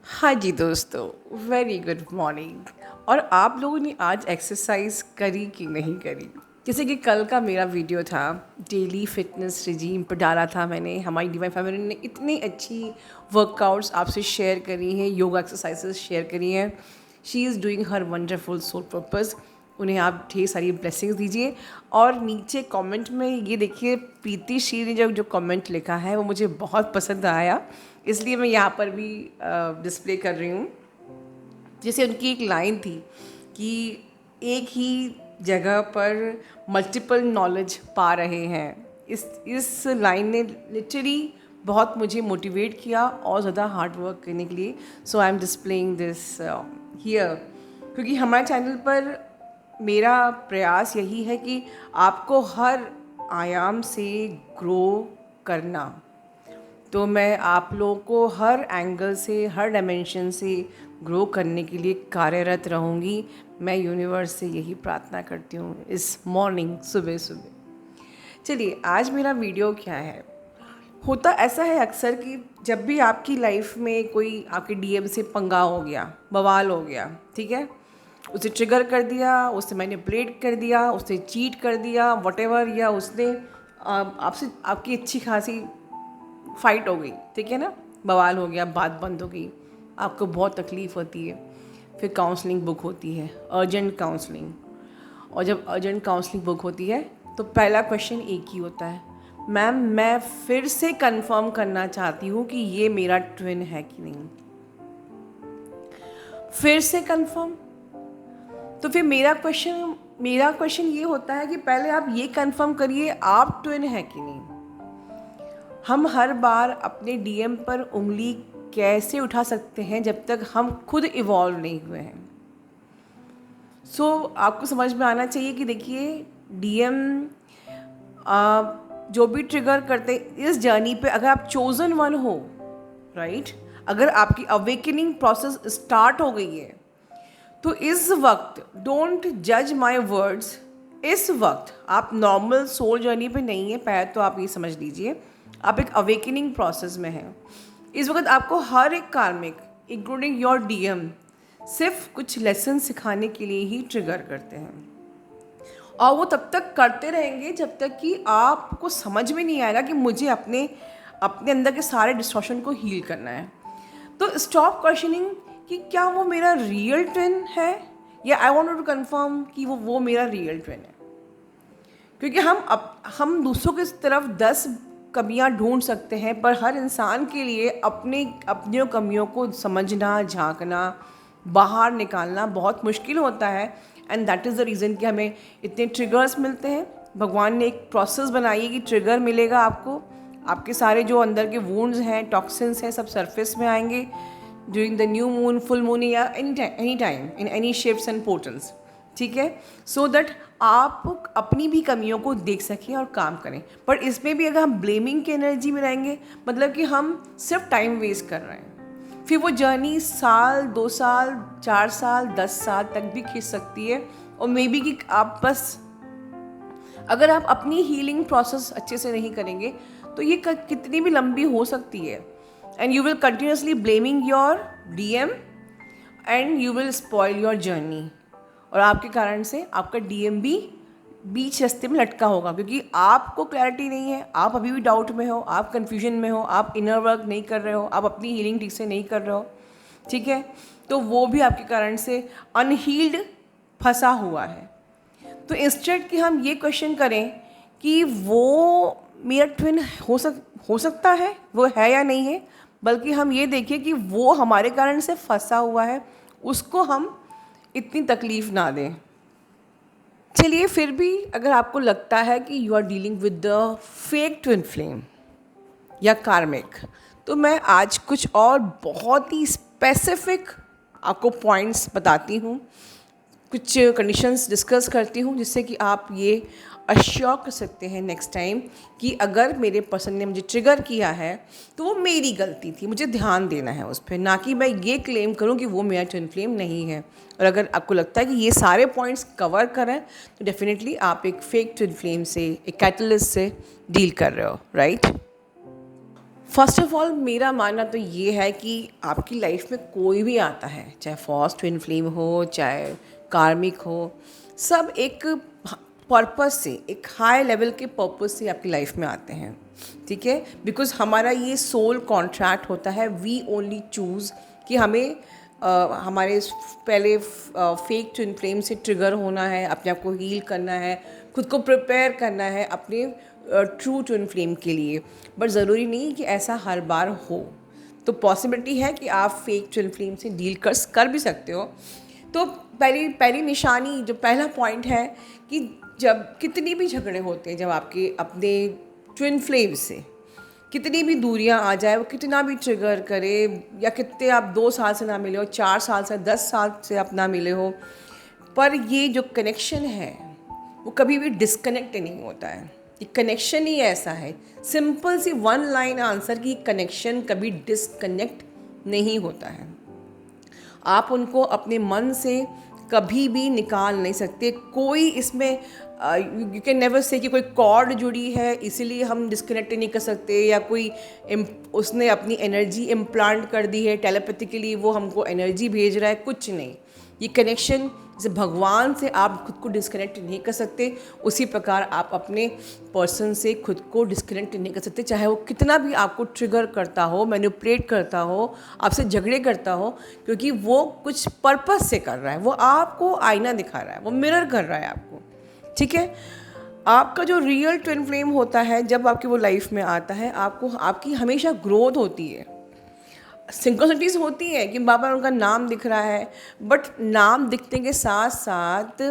हाँ जी दोस्तों, very good morning. और आप लोगों ने आज एक्सरसाइज करी कि नहीं करी? जैसे कि कल का मेरा वीडियो था, डेली फिटनेस रिजीम पर डाला था मैंने। हमारी डिवाइन फैमिली ने इतनी अच्छी वर्कआउट्स आपसे शेयर करी हैं, योगा एक्सरसाइजेस शेयर करी हैं। She is doing her wonderful soul purpose. उन्हें आप ढेर सारी ब्लेसिंग्स दीजिए। और नीचे कमेंट में ये देखिए, प्रीति श्री ने जो जो कमेंट लिखा है वो मुझे बहुत पसंद आया, इसलिए मैं यहाँ पर भी डिस्प्ले कर रही हूँ। जैसे उनकी एक लाइन थी कि एक ही जगह पर मल्टीपल नॉलेज पा रहे हैं। इस लाइन ने लिटरली बहुत मुझे मोटिवेट किया और ज़्यादा हार्ड वर्क करने के लिए। So I am displaying this here, क्योंकि हमारे चैनल पर मेरा प्रयास यही है कि आपको हर आयाम से ग्रो करना। तो मैं आप लोगों को हर एंगल से, हर डायमेंशन से ग्रो करने के लिए कार्यरत रहूँगी। मैं यूनिवर्स से यही प्रार्थना करती हूँ इस मॉर्निंग, सुबह सुबह। चलिए, आज मेरा वीडियो क्या है। होता ऐसा है अक्सर कि जब भी आपकी लाइफ में कोई आपके डीएम से पंगा हो गया, बवाल हो गया, ठीक है, उसे ट्रिगर कर दिया, उसे मैनिपुलेट कर दिया, उसे चीट कर दिया, वटेवर, या उसने आपसे आपकी अच्छी खासी फाइट हो गई, ठीक है ना, बवाल हो गया, बात बंद हो गई, आपको बहुत तकलीफ़ होती है। फिर काउंसलिंग बुक होती है, अर्जेंट काउंसलिंग। और जब अर्जेंट काउंसलिंग बुक होती है तो पहला क्वेश्चन एक ही होता है, मैम मैं फिर से कंफर्म करना चाहती हूँ कि ये मेरा ट्विन है कि नहीं। फिर से कंफर्म। तो फिर मेरा क्वेश्चन ये होता है कि पहले आप ये कंफर्म करिए आप ट्विन है कि नहीं। हम हर बार अपने डीएम पर उंगली कैसे उठा सकते हैं जब तक हम खुद इवॉल्व नहीं हुए हैं। आपको समझ में आना चाहिए कि देखिए, डीएम जो भी ट्रिगर करते इस जर्नी पे, अगर आप चोजन वन हो, राइट, अगर आपकी अवेकनिंग प्रोसेस स्टार्ट हो गई है, तो इस वक्त डोंट जज माई वर्ड्स। इस वक्त आप नॉर्मल सोल जर्नी पे नहीं है, पहले तो आप ये समझ लीजिए आप एक अवेकनिंग प्रोसेस में हैं। इस वक्त आपको हर एक कार्मिक, इंक्लूडिंग योर डीएम, सिर्फ कुछ लेसन सिखाने के लिए ही ट्रिगर करते हैं। और वो तब तक करते रहेंगे जब तक कि आपको समझ में नहीं आएगा कि मुझे अपने अपने अंदर के सारे डिस्टॉर्शन को हील करना है। तो स्टॉप क्वेश्चनिंग कि क्या वो मेरा रियल ट्विन है, या आई वांट टू कंफर्म कि वो मेरा रियल ट्विन है। क्योंकि हम दूसरों की तरफ 10 कमियां ढूंढ सकते हैं, पर हर इंसान के लिए अपनी कमियों को समझना, झांकना, बाहर निकालना बहुत मुश्किल होता है। And that is the reason कि हमें इतने ट्रिगर्स मिलते हैं। भगवान ने एक प्रोसेस बनाई है कि ट्रिगर मिलेगा आपको, आपके सारे जो अंदर के वुंड्स हैं, टॉक्सिन्स हैं, सब सरफेस में आएंगे during the new moon, full moon, या any time in any shapes and portals, ठीक है। सो दैट आप अपनी भी कमियों को देख सकें और काम करें। पर इसमें भी अगर हम ब्लेमिंग की एनर्जी में रहेंगे, मतलब कि हम सिर्फ टाइम वेस्ट कर रहे हैं। फिर वो जर्नी साल, 2 साल, 4 साल, 10 साल तक भी खींच सकती है। और मे बी कि आप बस, अगर आप अपनी हीलिंग प्रोसेस अच्छे से नहीं करेंगे तो ये कितनी भी लंबी हो सकती है। And you will continuously blaming your DM and you will spoil your journey. और आपके कारण से आपका डीएम भी बीच रास्ते में लटका होगा, क्योंकि आपको क्लैरिटी नहीं है, आप अभी भी डाउट में हो, आप कन्फ्यूजन में हो, आप इनर वर्क नहीं कर रहे हो, आप अपनी हीलिंग ठीक से नहीं कर रहे हो, ठीक है। तो वो भी आपके कारण से अनहील्ड फंसा हुआ है। तो इंस्टेड कि हम ये क्वेश्चन करें कि वो मेरा ट्विन हो सकता है, वो है या नहीं है, बल्कि हम ये देखें कि वो हमारे कारण से फंसा हुआ है, उसको हम इतनी तकलीफ़ ना दें। चलिए, फिर भी अगर आपको लगता है कि you are dealing with the fake twin flame या कार्मिक, तो मैं आज कुछ और बहुत ही स्पेसिफिक आपको पॉइंट्स बताती हूँ, कुछ कंडीशंस डिस्कस करती हूँ, जिससे कि आप ये अश्योर कर सकते हैं नेक्स्ट टाइम कि अगर मेरे पर्सन ने मुझे ट्रिगर किया है तो वो मेरी गलती थी, मुझे ध्यान देना है उस पर, ना कि मैं ये क्लेम करूँ कि वो मेरा ट्विन फ्लेम नहीं है। और अगर आपको लगता है कि ये सारे पॉइंट्स कवर करें तो डेफिनेटली आप एक फेक ट्विन फ्लेम से, एक कैटलिस्ट से डील कर रहे हो, राइट। फर्स्ट ऑफ ऑल मेरा मानना तो ये है कि आपकी लाइफ में कोई भी आता है, चाहे फॉस्ट ट्विन फ्लेम हो, चाहे कार्मिक हो, सब एक पर्पस से, एक हाई लेवल के पर्पस से आपकी लाइफ में आते हैं, ठीक है। बिकॉज हमारा ये सोल कॉन्ट्रैक्ट होता है, वी ओनली चूज़ कि हमें हमारे पहले फेक ट्विन फ्लेम से ट्रिगर होना है, अपने आप को हील करना है, खुद को प्रिपेयर करना है अपने ट्रू ट्विन फ्लेम के लिए। बट ज़रूरी नहीं कि ऐसा हर बार हो, तो पॉसिबिलिटी है कि आप फेक ट्विन फ्लेम से डील कर भी सकते हो। तो पहली निशानी, जो पहला पॉइंट है कि जब कितनी भी झगड़े होते हैं, जब आपके अपने ट्विन फ्लेम से कितनी भी दूरियां आ जाए, वो कितना भी ट्रिगर करे, या कितने आप 2 साल से ना मिले हो, 4 साल से, 10 साल से आप ना मिले हो, पर ये जो कनेक्शन है वो कभी भी डिस्कनेक्ट नहीं होता है। ये कनेक्शन ही ऐसा है, सिंपल सी 1 लाइन आंसर की, कनेक्शन कभी डिस्कनेक्ट नहीं होता है। आप उनको अपने मन से कभी भी निकाल नहीं सकते। कोई इसमें यू कैन नेवर से कि कोई कॉर्ड जुड़ी है इसीलिए हम डिस्कनेक्ट नहीं कर सकते, या कोई उसने अपनी एनर्जी इम्प्लांट कर दी है टेलीपैथिकली, वो हमको एनर्जी भेज रहा है, कुछ नहीं। ये कनेक्शन, जैसे भगवान से आप खुद को डिस्कनेक्ट नहीं कर सकते, उसी प्रकार आप अपने पर्सन से खुद को डिस्कनेक्ट नहीं कर सकते, चाहे वो कितना भी आपको ट्रिगर करता हो, मैनिपुलेट करता हो, आपसे झगड़े करता हो, क्योंकि वो कुछ पर्पस से कर रहा है, वो आपको आईना दिखा रहा है, वो मिरर कर रहा है आपको, ठीक है। आपका जो रियल ट्विन फ्लेम होता है, जब आपकी वो लाइफ में आता है, आपकी हमेशा ग्रोथ होती है, सिंक्रोनिटीज़ होती है कि बाबा उनका नाम दिख रहा है, बट नाम दिखने के साथ साथ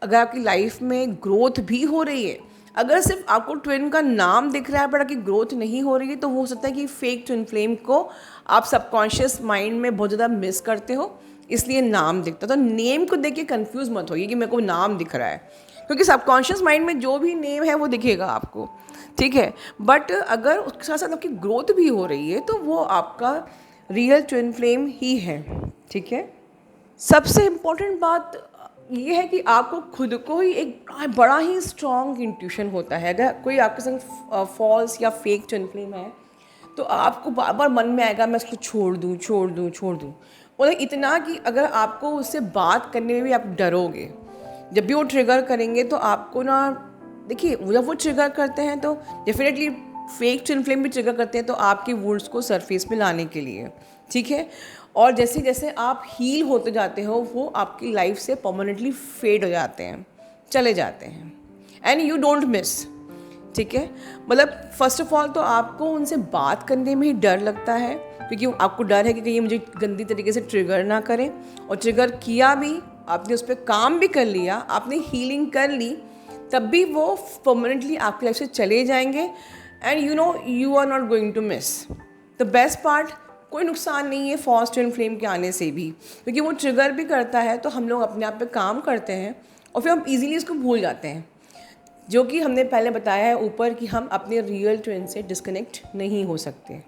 अगर आपकी लाइफ में ग्रोथ भी हो रही है, अगर सिर्फ आपको ट्विन का नाम दिख रहा है बट आपकी ग्रोथ नहीं हो रही है, तो हो सकता है कि फेक ट्विन फ्लेम को आप सबकॉन्शियस माइंड में बहुत ज़्यादा मिस करते हो, इसलिए नाम दिखता। तो नेम को देख के कन्फ्यूज़ मत होइए कि मेरे को नाम दिख रहा है, क्योंकि सबकॉन्शियस माइंड में जो भी नेम है वो दिखेगा आपको, ठीक है। बट अगर उसके साथ साथ आपकी ग्रोथ भी हो रही है, तो वो आपका रियल ट्विन फ्लेम ही है, ठीक है। सबसे इम्पोर्टेंट बात ये है कि आपको खुद को ही एक बड़ा ही स्ट्रॉन्ग इंट्यूशन होता है। अगर कोई आपके संग फॉल्स या फेक ट्विन फ्लेम है, तो आपको बार बार मन में आएगा मैं इसको छोड़ दूँ, छोड़ दूँ, छोड़ दूँ, और इतना कि अगर आपको उससे बात करने में भी आप डरोगे, जब भी वो ट्रिगर करेंगे तो आपको ना, देखिए जब वो ट्रिगर करते हैं तो डेफिनेटली फेक ट्विन फ्लेम भी ट्रिगर करते हैं, तो आपके वुड्स को सरफेस पे लाने के लिए, ठीक है। और जैसे जैसे आप हील होते जाते हो, वो आपकी लाइफ से परमानेंटली फेड हो जाते हैं, चले जाते हैं, एंड यू डोंट मिस, ठीक है। मतलब फर्स्ट ऑफ ऑल तो आपको उनसे बात करने में ही डर लगता है, क्योंकि आपको डर है कि कहीं मुझे गंदी तरीके से ट्रिगर ना करें, और ट्रिगर किया भी, आपने उस पर काम भी कर लिया, आपने हीलिंग कर ली, तब भी वो परमानेंटली आपकी लाइफ से चले जाएंगे, and you know you are not going to miss the best part. कोई नुकसान नहीं है फॉस्ट ट्विन फ्लेम के आने से भी, क्योंकि वो ट्रिगर भी करता है, तो हम लोग अपने आप पे काम करते हैं और फिर हम इजीली इसको भूल जाते हैं, जो कि हमने पहले बताया है ऊपर कि हम अपने रियल ट्विन से डिस्कनेक्ट नहीं हो सकते।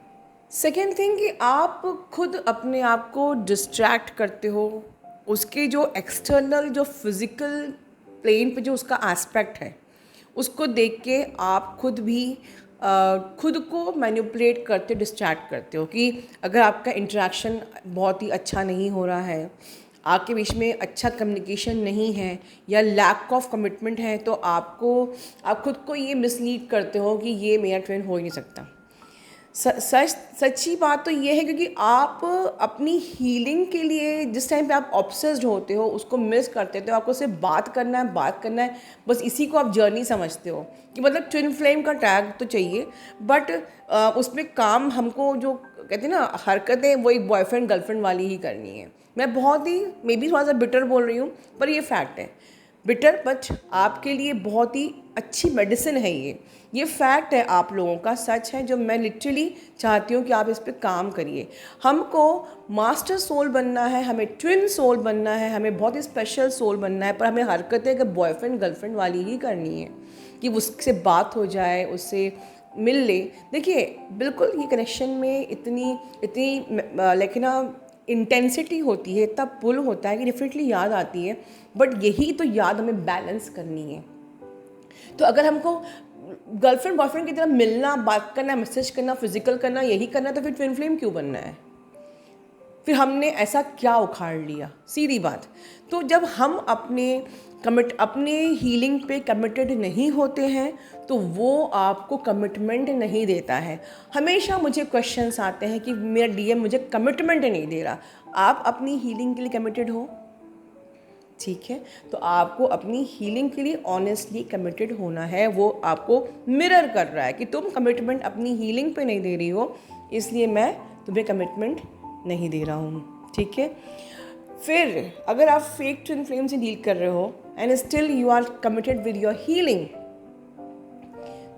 सेकेंड थिंग कि आप खुद अपने आप को डिस्ट्रैक्ट करते हो, उसके जो एक्सटर्नल, जो फिज़िकल प्लेन पे जो उसका एस्पेक्ट है, उसको देख के आप खुद भी खुद को मैनिपुलेट करते, डिस्ट्रैक्ट करते हो, कि अगर आपका इंटरेक्शन बहुत ही अच्छा नहीं हो रहा है, आपके बीच में अच्छा कम्युनिकेशन नहीं है, या लैक ऑफ कमिटमेंट है, तो आप खुद को ये मिसलीड करते हो कि ये मेरा ट्विन हो ही नहीं सकता। सच्ची बात तो ये है, क्योंकि आप अपनी हीलिंग के लिए जिस टाइम पे आप ऑब्सेस्ड होते हो, उसको मिस करते हो, आपको सिर्फ बात करना है, बस इसी को आप जर्नी समझते हो कि मतलब ट्विन फ्लेम का टैग तो चाहिए, बट उसमें काम हमको जो कहते हैं ना हरकतें, वो एक बॉयफ्रेंड गर्लफ्रेंड वाली ही करनी है। मैं बहुत ही मे बी थोड़ा सा बिटर बोल रही हूँ, पर ये फैक्ट है, बिटर बट आपके लिए बहुत ही अच्छी मेडिसिन है ये फैक्ट है, आप लोगों का सच है, जो मैं लिटरली चाहती हूँ कि आप इस पे काम करिए। हमको मास्टर सोल बनना है, हमें ट्विन सोल बनना है, हमें बहुत ही स्पेशल सोल बनना है, पर हमें हरकतें कि बॉयफ्रेंड गर्लफ्रेंड वाली ही करनी है, कि उससे बात हो जाए, उससे मिल ले। देखिए बिल्कुल ये कनेक्शन में इतनी लेकिन इंटेंसिटी होती है, इतना पुल होता है कि डेफिनेटली याद आती है, बट यही तो याद हमें बैलेंस करनी है। तो अगर हमको गर्लफ्रेंड बॉयफ्रेंड की तरह मिलना, बात करना, मैसेज करना, फिजिकल करना, यही करना, तो फिर ट्विन फ्लेम क्यों बनना है? फिर हमने ऐसा क्या उखाड़ लिया? सीधी बात। तो जब हम अपने हीलिंग पे कमिटेड नहीं होते हैं तो वो आपको कमिटमेंट नहीं देता है। हमेशा मुझे क्वेश्चंस आते हैं कि मेरा डीएम मुझे कमिटमेंट नहीं दे रहा। आप अपनी हीलिंग के लिए कमिटेड हो? ठीक है, तो आपको अपनी हीलिंग के लिए ऑनेस्टली कमिटेड होना है। वो आपको मिरर कर रहा है कि तुम कमिटमेंट अपनी हीलिंग पे नहीं दे रही हो, इसलिए मैं तुम्हें कमिटमेंट नहीं दे रहा हूँ। ठीक है, फिर अगर आप फेक ट्विन फ्लेम से डील कर रहे हो and still you are committed with your healing,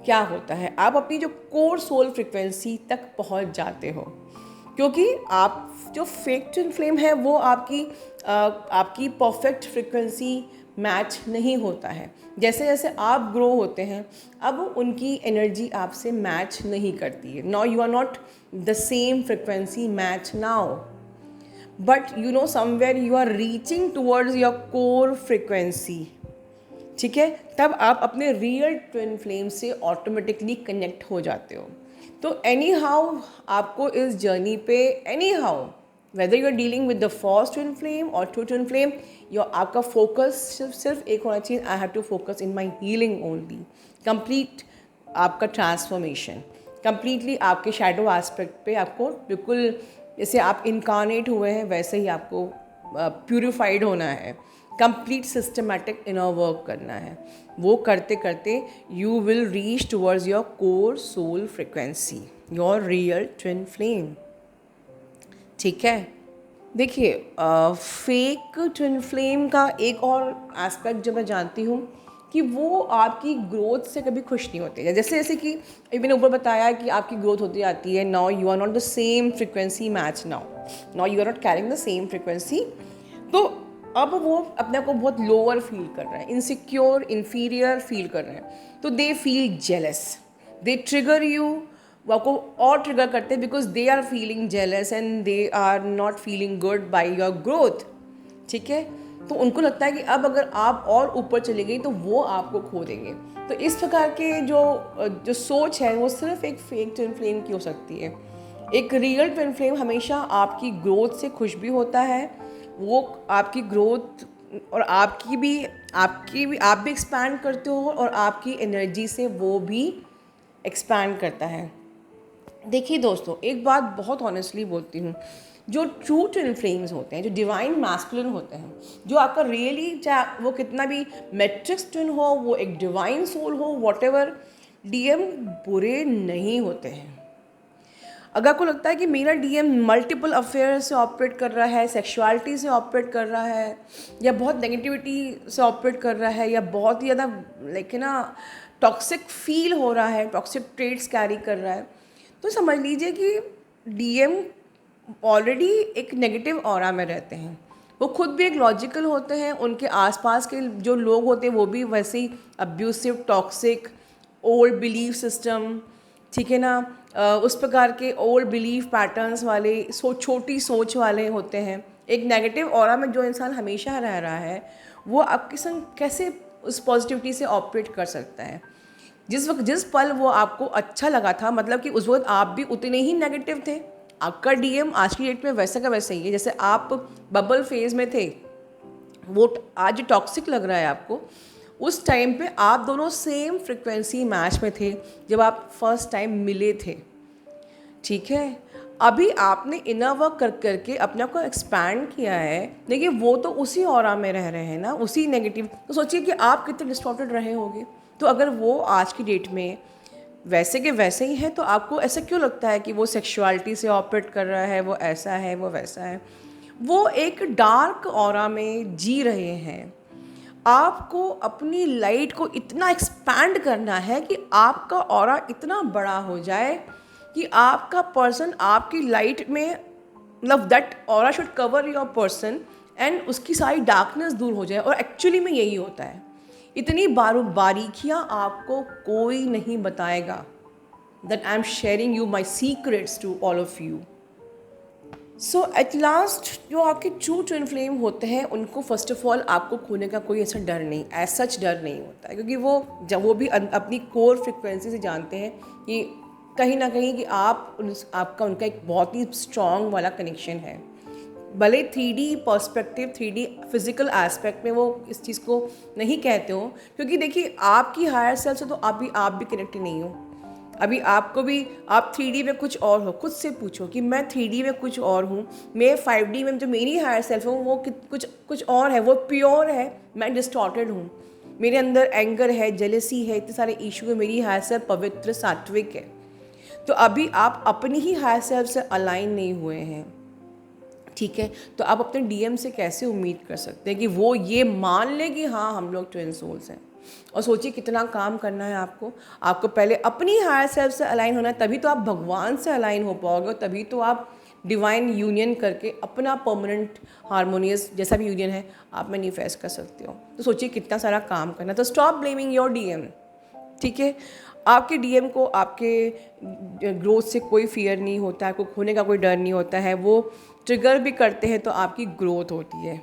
क्या होता है? आप अपनी जो कोर सोल फ्रिक्वेंसी तक पहुंच जाते हो, क्योंकि आप जो फेक ट्विन फ्लेम है वो आपकी परफेक्ट फ्रिक्वेंसी मैच नहीं होता है। जैसे जैसे आप ग्रो होते हैं अब उनकी एनर्जी आपसे मैच नहीं करती है। Now you are not the same frequency match now, but you know somewhere you are reaching towards your core frequency. ठीक है, तब आप अपने रियल ट्विन फ्लेम से ऑटोमेटिकली कनेक्ट हो जाते हो। तो एनी हाउ आपको इस जर्नी पे anyhow whether you are dealing with the first twin flame और टू ट्विन फ्लेम, आपका फोकस सिर्फ एक होना चाहिए, I have to focus in my healing only. Complete आपका ट्रांसफॉर्मेशन, कंप्लीटली आपके शैडो एस्पेक्ट पे आपको बिल्कुल जैसे आप इनकारनेट हुए हैं वैसे ही आपको प्यूरिफाइड होना है। कंप्लीट सिस्टमैटिक इनर वर्क करना है। वो करते करते you will reach towards your core soul frequency, your real twin flame. ठीक है, देखिए फेक ट्विन फ्लेम का एक और एस्पेक्ट जो मैं जानती हूँ कि वो आपकी ग्रोथ से कभी खुश नहीं होते। जैसे जैसे कि मैंने ऊपर बताया कि आपकी ग्रोथ होती जाती है, now you are not the same frequency match, now you are not carrying the same frequency, तो अब वो अपने को बहुत लोअर फील कर रहे हैं, इनसिक्योर, इन्फीरियर फील कर रहे हैं, तो they feel jealous, they trigger you, वो आपको और ट्रिगर करते हैं because they are feeling jealous and they are not feeling good by your growth. ठीक है, तो उनको लगता है कि अब अगर आप और ऊपर चले गई तो वो आपको खो देंगे। तो इस प्रकार के जो सोच है वो सिर्फ एक फेक ट्विन फ्लेम की हो सकती है। एक रियल ट्विन फ्लेम हमेशा आपकी ग्रोथ से खुश भी होता है, वो आपकी ग्रोथ और आप भी एक्सपैंड करते हो और आपकी एनर्जी से वो भी एक्सपैंड करता है। देखिए दोस्तों, एक बात बहुत ऑनेस्टली बोलती हूँ, जो ट्रू ट्विन फ्लेम्स होते हैं, जो डिवाइन मैस्कुलिन होते हैं, जो आपका रियली, चाहे वो कितना भी मैट्रिक्स ट्विन हो, वो एक डिवाइन सोल हो, वॉटेवर, डीएम बुरे नहीं होते हैं। अगर आपको लगता है कि मेरा डीएम मल्टीपल अफेयर से ऑपरेट कर रहा है, सेक्सुअलिटी से ऑपरेट कर रहा है, या बहुत नेगेटिविटी से ऑपरेट कर रहा है, या बहुत ही ज़्यादा लाइक ना टॉक्सिक फील हो रहा है, टॉक्सिक ट्रेड्स कैरी कर रहा है, तो समझ लीजिए कि डीएम ऑलरेडी एक नेगेटिव ऑरा में रहते हैं। वो खुद भी एक लॉजिकल होते हैं, उनके आसपास के जो लोग होते हैं वो भी वैसे ही abusive, toxic, old belief system, ठीक है ना, उस प्रकार के ओल्ड बिलीफ पैटर्न्स वाले, छोटी सोच वाले होते हैं। एक नेगेटिव ऑरा में जो इंसान हमेशा रह रहा है वो आपके संग कैसे उस पॉजिटिविटी से ऑपरेट कर सकता है? जिस पल वो आपको अच्छा लगा था, मतलब कि उस वक्त आप भी उतने ही नेगेटिव थे। आपका डीएम आज की डेट में वैसा का वैसा ही है। जैसे आप बबल फेज में थे, वो आज टॉक्सिक लग रहा है आपको, उस टाइम पे आप दोनों सेम फ्रिक्वेंसी मैच में थे जब आप फर्स्ट टाइम मिले थे। ठीक है, अभी आपने इनर वर्क कर करके अपने आप को एक्सपैंड किया है, लेकिन वो तो उसी ऑरा में रह रहे हैं ना, उसी नेगेटिव। तो सोचिए कि आप कितने डिस्टॉर्टेड रहे होंगे। तो अगर वो आज की डेट में वैसे के वैसे ही है, तो आपको ऐसा क्यों लगता है कि वो सेक्सुअलिटी से ऑपरेट कर रहा है, वो ऐसा है, वो वैसा है? वो एक डार्क ऑरा में जी रहे हैं। आपको अपनी लाइट को इतना एक्सपैंड करना है कि आपका ऑरा इतना बड़ा हो जाए कि आपका पर्सन आपकी लाइट में, मतलब that aura should cover your person and उसकी सारी डार्कनेस दूर हो जाए। और एक्चुअली में यही होता है। इतनी बारीकियाँ आपको कोई नहीं बताएगा, that I am sharing you my secrets to all of you. So at last जो आपके ट्रू ट्विन फ्लेम होते हैं उनको फर्स्ट ऑफ ऑल आपको खोने का कोई ऐसा डर नहीं, एज सच डर नहीं होता है, क्योंकि वो जब वो भी अपनी कोर फ्रिक्वेंसी से जानते हैं कि कहीं ना कहीं कि आपका उनका एक बहुत ही स्ट्रॉन्ग वाला कनेक्शन है। भले 3D perspective 3D physical aspect में वो इस चीज़ को नहीं कहते हो, क्योंकि देखिए आपकी हायर सेल्फ से तो आप भी कनेक्टेड नहीं हो। अभी आपको भी आप 3D में कुछ और हो, खुद से पूछो कि मैं 3D में कुछ और हूँ, मैं 5D में जो मेरी हायर सेल्फ है वो कुछ और है, वो प्योर है, मैं डिस्टॉर्टेड हूँ, मेरे अंदर एंगर है, जेलसी है, इतने सारे इशू है, मेरी हायर सेल्फ पवित्र सात्विक है। तो अभी आप अपनी ही हायर सेल्फ से अलाइन नहीं हुए हैं, ठीक है, तो आप अपने डीएम से कैसे उम्मीद कर सकते हैं कि वो ये मान ले कि हाँ हम लोग ट्विन सोल्स हैं। और सोचिए कितना काम करना है आपको पहले अपनी हायर सेल्फ से अलाइन होना है, तभी तो आप भगवान से अलाइन हो पाओगे, और तभी तो आप डिवाइन यूनियन करके अपना परमानेंट हारमोनियस जैसा भी यूनियन है आप मैनिफेस्ट कर सकते हो। तो सोचिए कितना सारा काम करना है। तो स्टॉप ब्लेमिंग योर डीएम, ठीक है। आपके डीएम को आपके ग्रोथ से कोई फियर नहीं होता है, आपको खोने का कोई डर नहीं होता है। वो ट्रिगर भी करते हैं तो आपकी ग्रोथ होती है,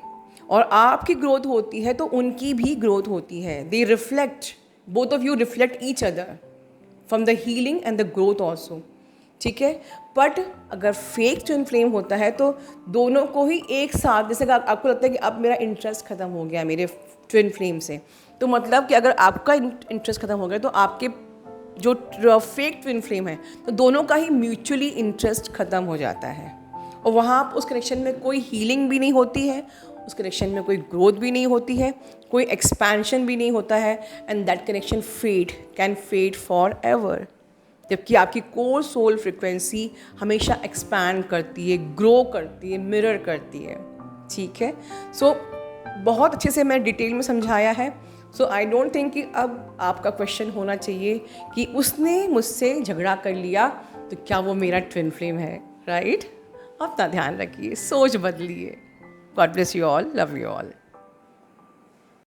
और आपकी ग्रोथ होती है तो उनकी भी ग्रोथ होती है। दे reflect, both of you reflect each other from the healing and the growth also, ठीक है। बट अगर फेक ट्विन फ्लेम होता है तो दोनों को ही एक साथ, जैसे आपको लगता है कि अब मेरा इंटरेस्ट ख़त्म हो गया मेरे ट्विन फ्लेम से, तो मतलब कि अगर आपका इंटरेस्ट ख़त्म हो गया तो आपके जो फेक ट्विन फ्लेम है तो दोनों का ही म्यूचुअली इंटरेस्ट ख़त्म हो जाता है, और वहाँ उस कनेक्शन में कोई हीलिंग भी नहीं होती है, उस कनेक्शन में कोई ग्रोथ भी नहीं होती है, कोई एक्सपेंशन भी नहीं होता है, and that connection can fade forever. जबकि आपकी कोर सोल फ्रिक्वेंसी हमेशा एक्सपैंड करती है, ग्रो करती है, मिरर करती है, ठीक है। सो बहुत अच्छे से मैं डिटेल में समझाया है। सो आई डोंट थिंक कि अब आपका क्वेश्चन होना चाहिए कि उसने मुझसे झगड़ा कर लिया तो क्या वो मेरा ट्विन फ्लेम है, राइट? अपना ध्यान रखिए, सोच बदलिए। God bless you all, love you all.